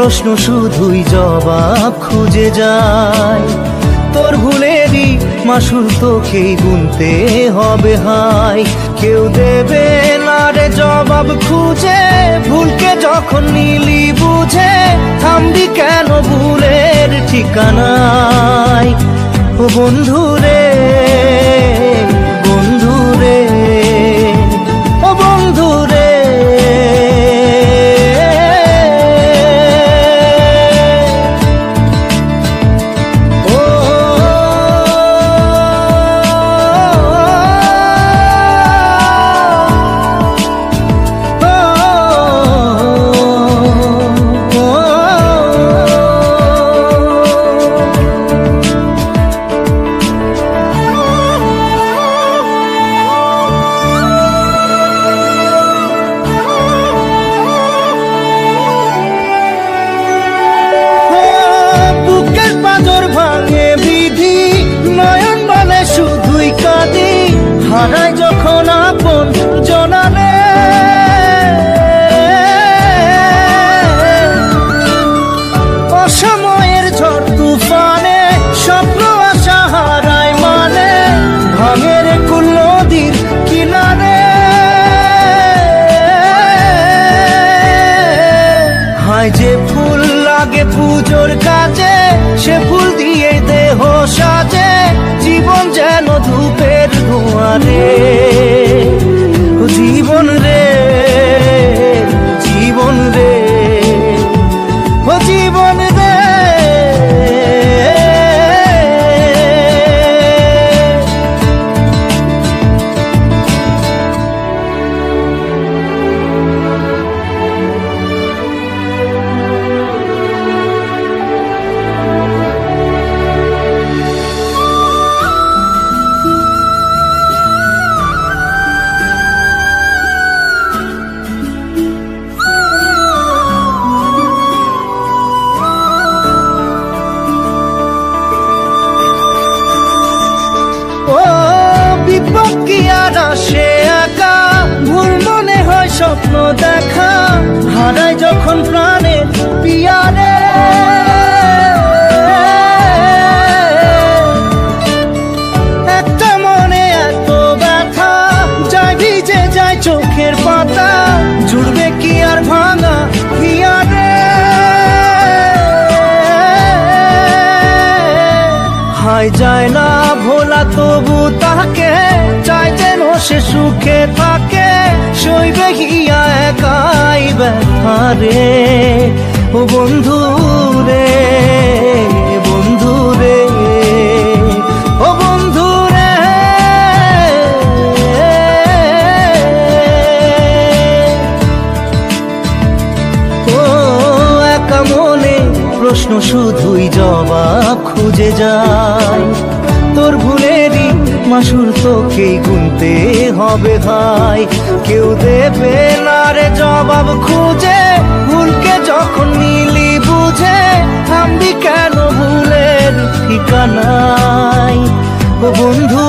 প্রশ্ন শুধুই জবাব খুঁজে যায়। তোর ভুলেরই মাসুল তোকেই গুনতে হবে হাই। কেউ দেবে না রে জবাব খুঁজে, ভুলকে যখন নিলি বুঝে থামবি কেন ভুলের ঠিকানায়। ও বন্ধু রে, বন্ধু রে, ও বন্ধু রে। হারাই যখন আপন জনালে, অসময়ের ঝড় তুফানে স্বপ্ন আশা হারাই মানে, ভাঙের কুল নদীর কিনারে। হায় যে ফুল লাগে পুজোর কাজে, সে ফুল দিয়ে দেহ সাজে, জীবন যেন ধূপের ধোঁয়ারে। জীবন রে, জীবন রে, ও জীবন রে। সে একা ভুল মনে হয় স্বপ্ন দেখা, হারাই যখন প্রাণের পিয়ারে। একটা মনে এত ব্যথা যায় ভিজে যায় চোখের পাতা, জুড়বে কি আর ভাঙা হিয়ারে। হায় যায় না ভোলা তবু তাকে চাই যেন সে সুখে থাকে, সইবে হিয়া একাই ব্যথা রে। ও বন্ধু রে, বন্ধু রে, ও বন্ধু রে। ও একা মনে প্রশ্ন শুধুই জবাব খুঁজে যায়। তোর ভুলেরই মাসুল তোকেই গুনতে হবে ভাই। কেউ দেবে না রে জবাব খুঁজে, ভুলকে যখন নিলি বুঝে থামবি কেন ভুলের ঠিকানায়। ও বন্ধু